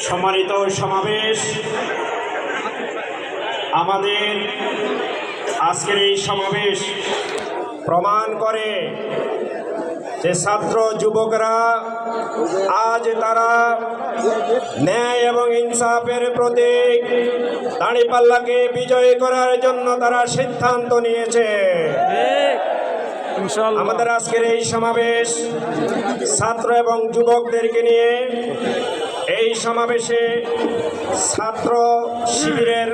সম্মানিত সমাবেশ, আমাদের আজকের এই সমাবেশ প্রমাণ করে যে ছাত্র যুবকরা আজ তারা ন্যায় এবং ইনসাফের প্রতীক দাঁড়িপাল্লাকে বিজয়ী করার জন্য তারা সিদ্ধান্ত নিয়েছে। আমাদের আজকের এই সমাবেশ ছাত্র এবং যুবকদেরকে নিয়ে। এই সমাবেশে ছাত্র শিবিরের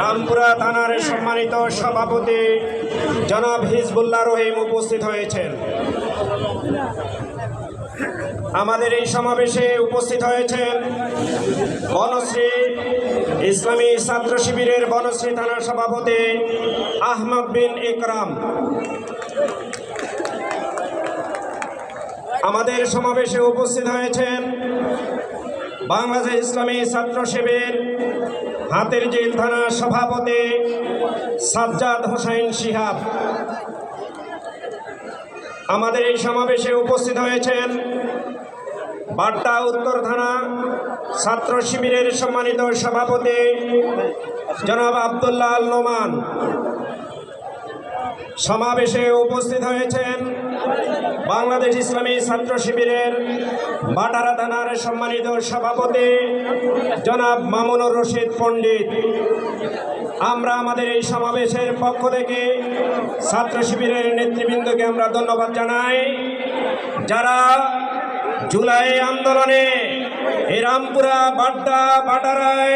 রামপুরা থানার সম্মানিত সভাপতি জনাব হিজবুল্লাহ রহিম উপস্থিত হয়েছেন। আমাদের এই সমাবেশে উপস্থিত হয়েছেন বনশ্রী ইসলামী ছাত্র শিবিরের বনশ্রী থানার সভাপতি আহমদ বিন ইকরাম। আমাদের সমাবেশে উপস্থিত হয়েছেন বাংলাদেশ ইসলামী ছাত্র শিবির হাতিরঝিল থানার সভাপতি সাজ্জাদ হোসেন শিহাব। আমাদের এই সমাবেশে উপস্থিত হয়েছেন বাড্ডা উত্তর থানা ছাত্র শিবিরের সম্মানিত সভাপতি জনাব আব্দুল্লাহ আল নোমান। সমাবেশে উপস্থিত হয়েছেন বাংলাদেশ ইসলামী ছাত্র শিবিরের বাটারা থানার সম্মানিত সভাপতি জনাব মামুনুর রশিদ পণ্ডিত। আমরা আমাদের এই সমাবেশের পক্ষ থেকে ছাত্র শিবিরের নেতৃবৃন্দকে আমরা ধন্যবাদ জানাই, যারা জুলাই আন্দোলনে এই রামপুরা বাড্ডা বাটারায়